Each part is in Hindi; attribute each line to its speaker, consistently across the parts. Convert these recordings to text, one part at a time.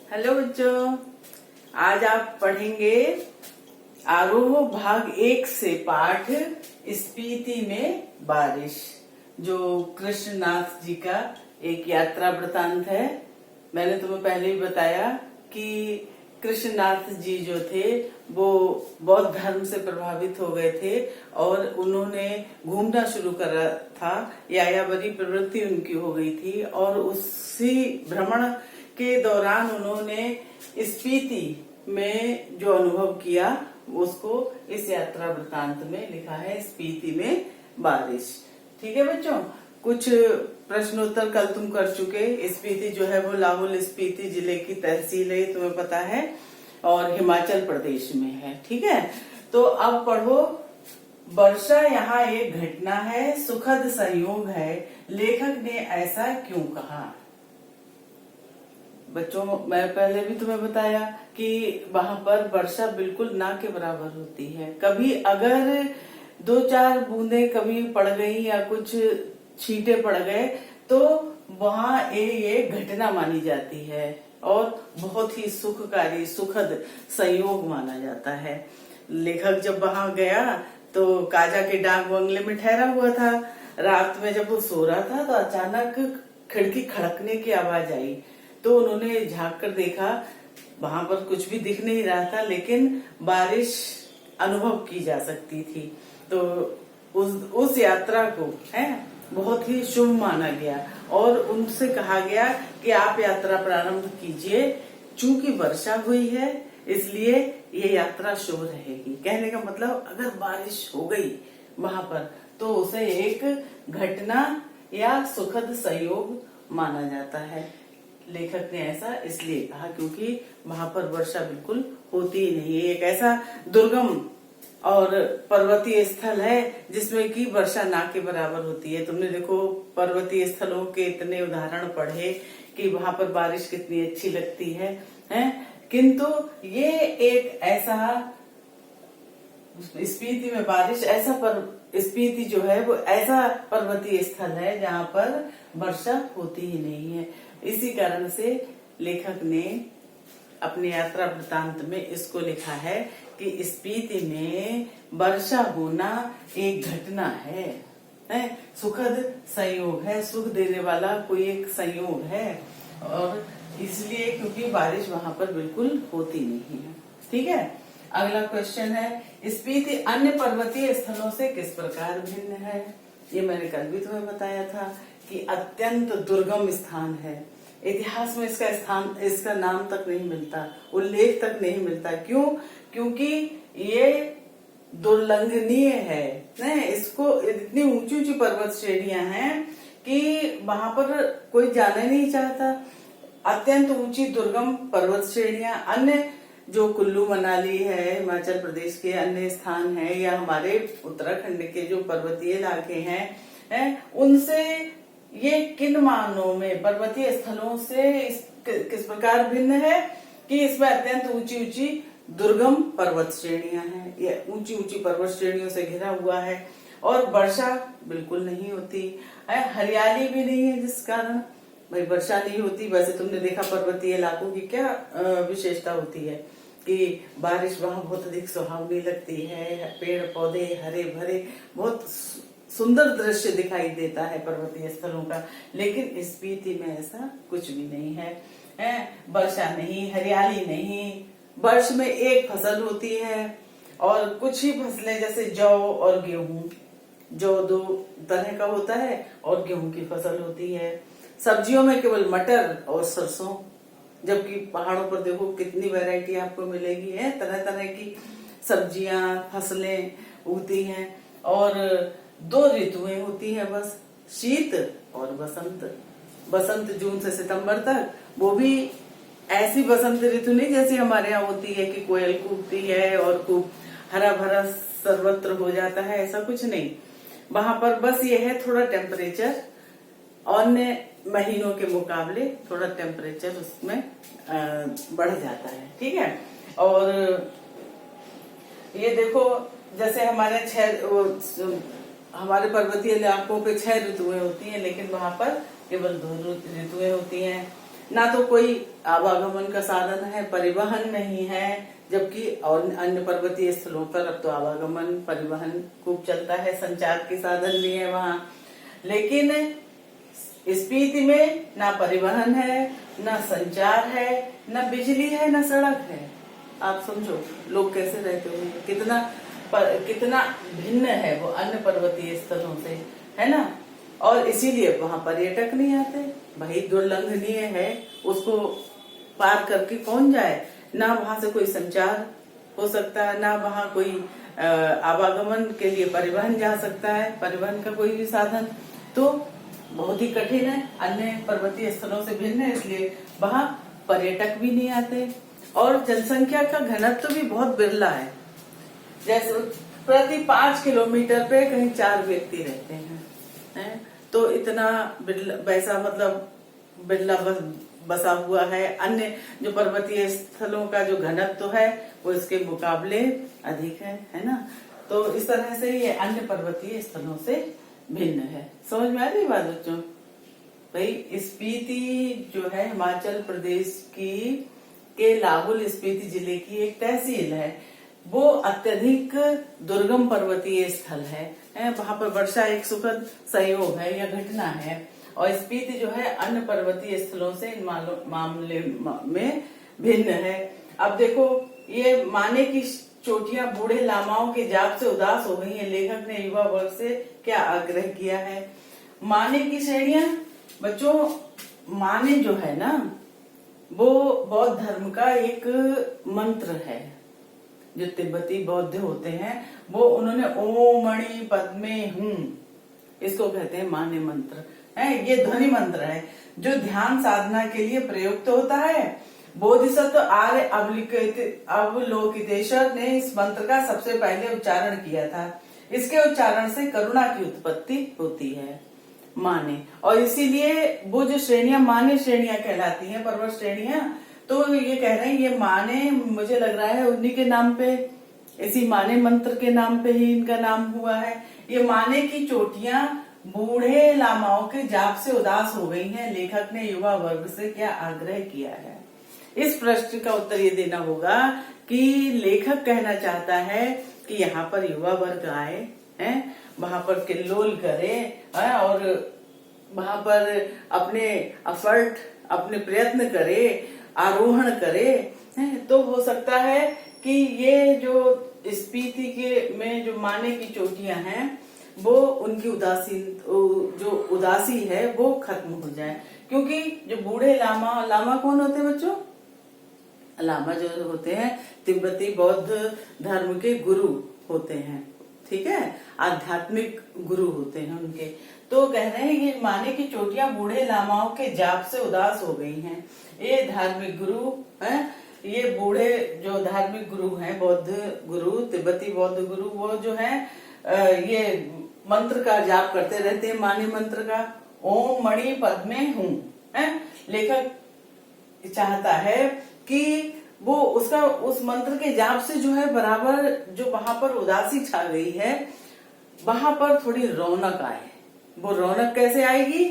Speaker 1: हेलो बच्चों, आज आप पढ़ेंगे आरोह भाग 1 से पाठ स्पीति में बारिश, जो कृष्णनाथ जी का एक यात्रा वृतांत है। मैंने तुम्हें पहले ही बताया कि कृष्णनाथ जी जो थे वो बौद्ध धर्म से प्रभावित हो गए थे और उन्होंने घूमना शुरू करा था। यायावरी प्रवृत्ति उनकी हो गई थी और उसी भ्रमण के दौरान उन्होंने स्पीति में जो अनुभव किया उसको इस यात्रा वृतांत में लिखा है, स्पीति में बारिश। ठीक है बच्चों, कुछ प्रश्नोत्तर कल तुम कर चुके। स्पीति जो है वो लाहौल स्पीति जिले की तहसील है, तुम्हें पता है, और हिमाचल प्रदेश में है। ठीक है, तो अब पढ़ो। वर्षा यहाँ एक घटना है, सुखद संयोग है, लेखक ने ऐसा क्यों कहा। बच्चों, मैं पहले भी तुम्हें बताया कि वहां पर वर्षा बिल्कुल ना के बराबर होती है। कभी अगर 2-4 बूंदे कभी पड़ गई या कुछ छींटे पड़ गए तो वहां ये घटना मानी जाती है और बहुत ही सुखकारी सुखद संयोग माना जाता है। लेखक जब वहां गया तो काजा के डाक बंगले में ठहरा हुआ था। रात में जब वो सो रहा था तो अचानक खिड़की खड़कने की आवाज आई, तो उन्होंने झांक कर देखा, वहां पर कुछ भी दिख नहीं रहा था, लेकिन बारिश अनुभव की जा सकती थी। तो उस यात्रा को बहुत ही शुभ माना गया और उनसे कहा गया कि आप यात्रा प्रारंभ कीजिए, चूंकि वर्षा हुई है इसलिए ये यात्रा शुभ रहेगी। कहने का मतलब अगर बारिश हो गई वहां पर तो उसे एक घटना या सुखद संयोग माना जाता है। लेखक ने ऐसा इसलिए कहा क्योंकि वहां पर वर्षा बिल्कुल होती ही नहीं है। एक ऐसा दुर्गम और पर्वतीय स्थल है जिसमें कि वर्षा ना के बराबर होती है। तुमने देखो पर्वतीय स्थलों के इतने उदाहरण पढ़े कि वहां पर बारिश कितनी अच्छी लगती है, किंतु ये एक ऐसा स्पीति में बारिश स्पीति जो है वो ऐसा पर्वतीय स्थल है जहाँ पर वर्षा होती ही नहीं है। इसी कारण से लेखक ने अपने यात्रा वृतांत में इसको लिखा है कि स्पीति में वर्षा होना एक घटना है, सुखद संयोग है, सुख देने वाला कोई एक संयोग है, और इसलिए क्योंकि बारिश वहां पर बिल्कुल होती नहीं है। ठीक है, अगला क्वेश्चन है, स्पीति अन्य पर्वतीय स्थलों से किस प्रकार भिन्न है। ये मैंने कल भी तुम्हें बताया था कि अत्यंत दुर्गम स्थान है। इतिहास में इसका नाम तक नहीं मिलता, उल्लेख तक नहीं मिलता। क्यों? क्योंकि ये दुर्लंघनीय है। इसको इतनी ऊंची ऊंची पर्वत श्रेणियां हैं कि वहां पर कोई जाना नहीं चाहता। अत्यंत ऊंची दुर्गम पर्वत श्रेणियां, अन्य जो कुल्लू मनाली है, हिमाचल प्रदेश के अन्य स्थान है, या हमारे उत्तराखंड के जो पर्वतीय इलाके हैं, उनसे ये किन मानों में पर्वतीय स्थलों से किस प्रकार भिन्न है कि इसमें अत्यंत ऊंची ऊंची दुर्गम पर्वत श्रेणियां हैं, ये ऊंची ऊंची पर्वत श्रेणियों से घिरा हुआ है और वर्षा बिल्कुल नहीं होती है, हरियाली भी नहीं है, जिस कारण भाई वर्षा नहीं होती। वैसे तुमने देखा पर्वतीय इलाकों की क्या विशेषता होती है कि बारिश वहां बहुत अधिक सुहावनी लगती है, पेड़ पौधे हरे भरे, बहुत सुंदर दृश्य दिखाई देता है पर्वतीय स्थलों का। लेकिन स्पीति में ऐसा कुछ भी नहीं है, वर्षा नहीं, हरियाली नहीं। वर्ष में एक फसल होती है और कुछ ही फसलें, जैसे जौ और गेहूं, जौ 2 तरह का होता है और गेहूं की फसल होती है। सब्जियों में केवल मटर और सरसों, जबकि पहाड़ों पर देखो कितनी वैरायटी आपको मिलेगी, है तरह तरह की सब्जियां फसलें उगती हैं। और 2 ऋतुएं होती हैं बस, शीत और बसंत। बसंत जून से सितंबर तक, वो भी ऐसी बसंत ऋतु नहीं जैसी हमारे यहाँ होती है कि कोयल कूकती है और खूब हरा भरा सर्वत्र हो जाता है, ऐसा कुछ नहीं। वहां पर बस ये है थोड़ा टेम्परेचर अन्य महीनों के मुकाबले थोड़ा टेम्परेचर उसमें बढ़ जाता है। ठीक है, और ये देखो जैसे हमारे पर्वतीय इलाकों पे 6 ऋतुएं होती हैं, लेकिन वहां पर केवल 2 ऋतुएं होती हैं। ना तो कोई आवागमन का साधन है, परिवहन नहीं है, जबकि और अन्य पर्वतीय स्थलों पर अब तो आवागमन परिवहन खूब चलता है, संचार के साधन भी है वहाँ। लेकिन स्पीति में ना परिवहन है, ना संचार है, ना बिजली है, ना सड़क है। आप समझो लोग कैसे रहते होंगे, कितना भिन्न है वो अन्य पर्वतीय स्थलों से, है ना। और इसीलिए वहां पर्यटक नहीं आते, भाई दुर्लंघनीय है, उसको पार करके कौन जाए। ना वहां से कोई संचार हो सकता है, ना वहां कोई आवागमन के लिए परिवहन जा सकता है, परिवहन का कोई भी साधन तो बहुत ही कठिन है, अन्य पर्वतीय स्थलों से भिन्न है, इसलिए वहां पर्यटक भी नहीं आते। और जनसंख्या का घनत्व भी बहुत बिरला है, जैसे प्रति 5 किलोमीटर पे कहीं 4 व्यक्ति रहते हैं, तो इतना वैसा मतलब बिरला बसा हुआ है। अन्य जो पर्वतीय स्थलों का जो घनत्व है वो इसके मुकाबले अधिक है ना। तो इस तरह से ये अन्य पर्वतीय स्थलों से भिन्न है। समझ में आ रही बात बच्चों? भाई स्पीति जो है हिमाचल प्रदेश के लाहौल स्पीति जिले की एक तहसील है। वो अत्यधिक दुर्गम पर्वतीय स्थल है, वहां पर वर्षा एक सुखद संयोग है या घटना है। और स्पीति जो है अन्य पर्वतीय स्थलों से इन मामले में भिन्न है। अब देखो ये माने की चोटियां बूढ़े लामाओं के जाप से उदास हो गई हैं। लेखक ने युवा वर्ग से क्या आग्रह किया है? माने की श्रेणियां बच्चों, माने जो है ना वो बौद्ध धर्म का एक मंत्र है। जो तिब्बती बौद्ध होते हैं वो उन्होंने ओम मणि पद्मे हूं, इसको कहते हैं माने मंत्र है। ये ध्वनि मंत्र है जो ध्यान साधना के लिए प्रयुक्त होता है। बोधिसत्व आर्य अवलोकितेश्वर ने इस मंत्र का सबसे पहले उच्चारण किया था। इसके उच्चारण से करुणा की उत्पत्ति होती है, माने। और इसीलिए वो जो श्रेणियां माने श्रेणियां कहलाती हैं, पर्वत श्रेणियां, तो ये कह रहे हैं ये माने, मुझे लग रहा है उन्हीं के नाम पे, इसी माने मंत्र के नाम पे ही इनका नाम हुआ है। ये माने की चोटियां बूढ़े लामाओं के जाप से उदास हो गई हैं। लेखक ने युवा वर्ग से क्या आग्रह किया है? इस प्रश्न का उत्तर ये देना होगा कि लेखक कहना चाहता है कि यहाँ पर युवा वर्ग आए हैं, वहां पर किल्लोल करे और वहां पर अपने एफर्ट, अपने प्रयत्न करे, आरोहण करे, तो हो सकता है कि ये जो स्पीति के में जो माने की चोटियां हैं वो उनकी जो उदासी है वो खत्म हो जाए। क्योंकि जो बूढ़े लामा कौन होते हैं बच्चों? लामा जो होते हैं तिब्बती बौद्ध धर्म के गुरु होते हैं, ठीक है, आध्यात्मिक गुरु होते हैं उनके। तो कह रहे हैं ये माने की चोटियां बूढ़े लामाओं के जाप से उदास हो गई हैं। ये धार्मिक गुरु हैं, ये बूढ़े जो धार्मिक गुरु हैं, बौद्ध गुरु, तिब्बती बौद्ध गुरु, वो जो है ये मंत्र का जाप करते रहते हैं, माने मंत्र का, ओम मणि पद्मे हूं। लेखक चाहता है कि वो उस मंत्र के जाप से जो है बराबर जो वहां पर उदासी छा गई है वहां पर थोड़ी रौनक आए। वो रौनक कैसे आएगी?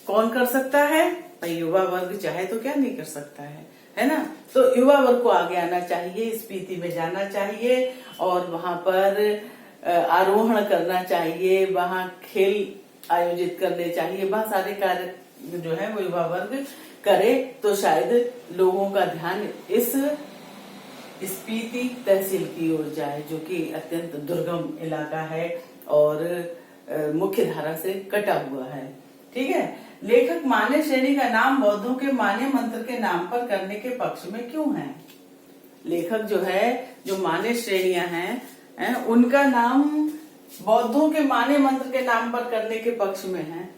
Speaker 1: कौन कर सकता है? भाई युवा वर्ग चाहे तो क्या नहीं कर सकता है ना। तो युवा वर्ग को आगे आना चाहिए, स्पीति में जाना चाहिए और वहां पर आरोहण करना चाहिए, वहां खेल आयोजित करने चाहिए, वहां सारे कार्य जो है वो युवा वर्ग करे तो शायद लोगों का ध्यान इस स्पीति तहसील की ओर जाए, जो कि अत्यंत दुर्गम इलाका है और मुख्य धारा से कटा हुआ है, ठीक है। लेखक माने श्रेणी का नाम बौद्धों के माने मंत्र के नाम पर करने के पक्ष में क्यों है? लेखक जो है, जो माने श्रेणियां हैं, उनका नाम बौद्धों के माने मंत्र के नाम पर करने के पक्ष में है।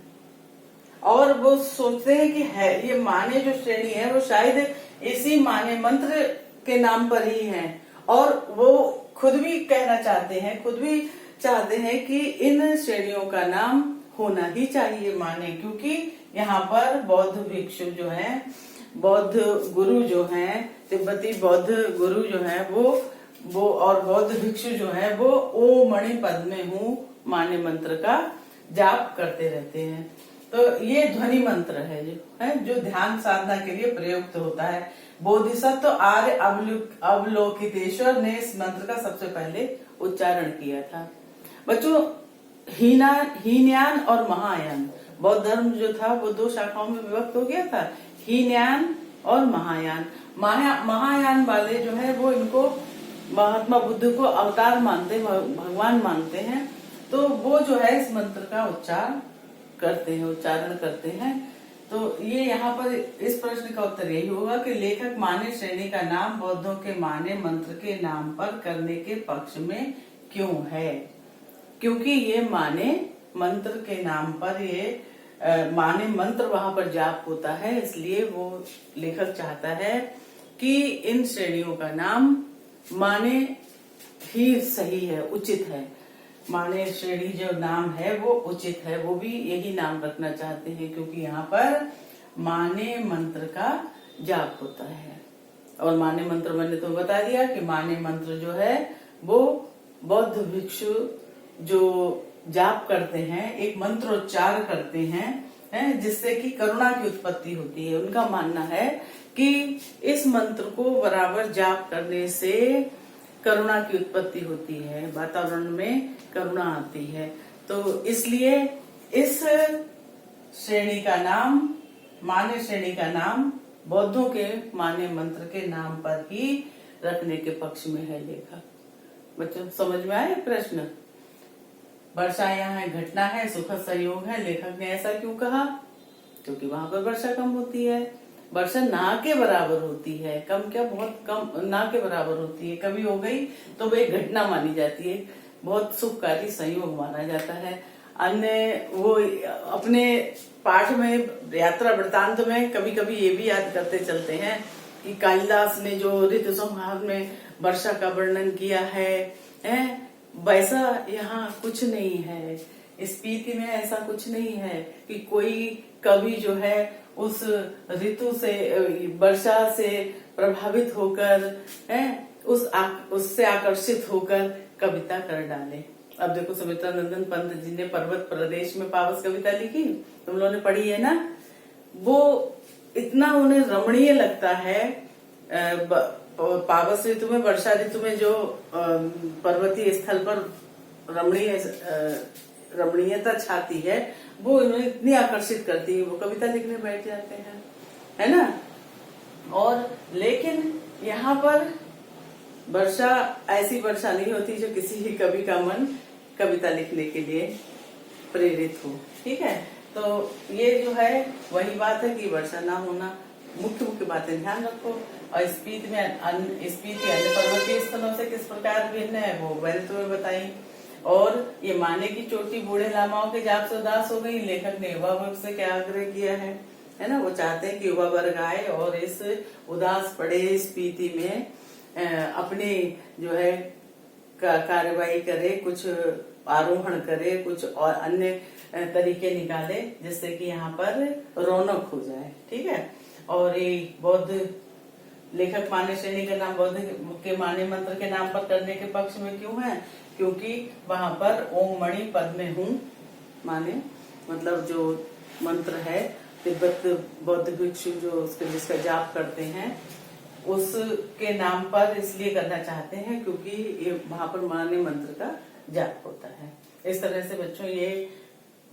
Speaker 1: और वो सोचते हैं कि है ये माने जो श्रेणी है वो शायद इसी माने मंत्र के नाम पर ही है। और वो खुद भी कहना चाहते हैं, खुद भी चाहते हैं कि इन श्रेणियों का नाम होना ही चाहिए माने, क्योंकि यहाँ पर बौद्ध भिक्षु जो हैं, बौद्ध गुरु जो हैं, तिब्बती बौद्ध गुरु जो हैं वो और बौद्ध भिक्षु जो हैं वो ओम मणि पद्मे हूं माने मंत्र का जाप करते रहते हैं। तो ये ध्वनि मंत्र है जो ध्यान साधना के लिए प्रयुक्त होता है। बोधिसत्व आर्य अवलोकितेश्वर ने इस मंत्र का सबसे पहले उच्चारण किया था। बच्चों, हीनयान और महायान, बौद्ध धर्म जो था वो दो शाखाओं में विभक्त हो गया था, हीनयान और महायान। महायान वाले जो है वो इनको महात्मा बुद्ध को अवतार मानते, भगवान मानते हैं। तो वो जो है इस मंत्र का उच्चारण करते हैं। तो ये यहाँ पर इस प्रश्न का उत्तर यही होगा कि लेखक माने श्रेणी का नाम बौद्धों के माने मंत्र के नाम पर करने के पक्ष में क्यों है? क्योंकि ये माने मंत्र के नाम पर माने मंत्र वहां पर जाप होता है, इसलिए वो लेखक चाहता है कि इन श्रेणियों का नाम माने ही सही है, उचित है। माने श्रेणी जो नाम है वो उचित है, वो भी यही नाम रखना चाहते हैं क्योंकि यहाँ पर माने मंत्र का जाप होता है। और माने मंत्र मैंने तो बता दिया कि माने मंत्र जो है वो बौद्ध भिक्षु जो जाप करते हैं, एक मंत्रोच्चार करते हैं जिससे कि करुणा की उत्पत्ति होती है। उनका मानना है कि इस मंत्र को बराबर जाप करने से करुणा की उत्पत्ति होती है, वातावरण में करुणा आती है। तो इसलिए इस श्रेणी का नाम, माने श्रेणी का नाम बौद्धों के माने मंत्र के नाम पर ही रखने के पक्ष में है लेखक। बच्चों, समझ में आया प्रश्न? वर्षा यहाँ घटना है, सुखद संयोग है। लेखक ने ऐसा क्यों कहा? क्योंकि वहां पर वर्षा कम होती है। वर्षा ना के बराबर होती है, कम क्या, बहुत कम, ना के बराबर होती है। कभी हो गई तो वो एक घटना मानी जाती है, बहुत सुखकारी संयोग माना जाता है। अन्य वो अपने पाठ में, यात्रा वृत्तांत में कभी कभी ये भी याद करते चलते हैं कि कालिदास ने जो ऋतु संहार में वर्षा का वर्णन किया है, वैसा यहाँ कुछ नहीं है। स्पीति में ऐसा कुछ नहीं है कि कोई कवि जो है उस ऋतु से, वर्षा से प्रभावित होकर उससे आकर्षित होकर कविता कर डाले। अब देखो, सुमित्रा नंदन पंत जी ने पर्वत प्रदेश में पावस कविता लिखी, तुम लोगों ने पढ़ी है ना। वो इतना उन्हें रमणीय लगता है। पावस ऋतु में, वर्षा ऋतु में जो पर्वतीय स्थल पर रमणीयता छाती है, वो उन्हें इतनी आकर्षित करती है, वो कविता लिखने बैठ जाते हैं, है ना। और लेकिन यहाँ पर वर्षा ऐसी वर्षा नहीं होती जो किसी ही कवि का मन कविता लिखने के लिए प्रेरित हो। ठीक है, तो ये जो है वही बात है कि वर्षा ना होना, मुख्य बातें ध्यान रखो। और स्पीति अन्य पर्वतीय स्थलों से किस प्रकार भिन्न है वो मैंने तुम्हें बताई। और ये माने की चोटी बूढ़े लामाओं के जाप से उदास हो गई। लेखक ने युवा वर्ग से क्या आग्रह किया है ना। वो चाहते हैं कि युवा वर्ग आए और इस उदास पड़े स्पीति में अपनी जो है कार्यवाही करे, कुछ आरोहण करे, कुछ और अन्य तरीके निकाले जिससे कि यहाँ पर रौनक हो जाए। ठीक है, और ये बौद्ध लेखक माने श्रेणी का नाम बौद्ध के माने मंत्र के नाम पर करने के पक्ष में क्यों है? क्योंकि वहां पर ओम मणि पद में हूँ माने, मतलब जो मंत्र है तिब्बत बौद्ध भिक्षु जो जिसका जाप करते हैं उसके नाम पर इसलिए करना चाहते हैं क्योंकि ये वहां पर माने मंत्र का जाप होता है। इस तरह से बच्चों ये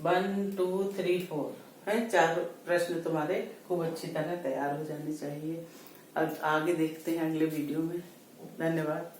Speaker 1: 1 2 3 4 है, 4 प्रश्न तुम्हारे खूब अच्छी तरह तैयार हो जाने चाहिए। अब आगे देखते हैं अगले वीडियो में। धन्यवाद।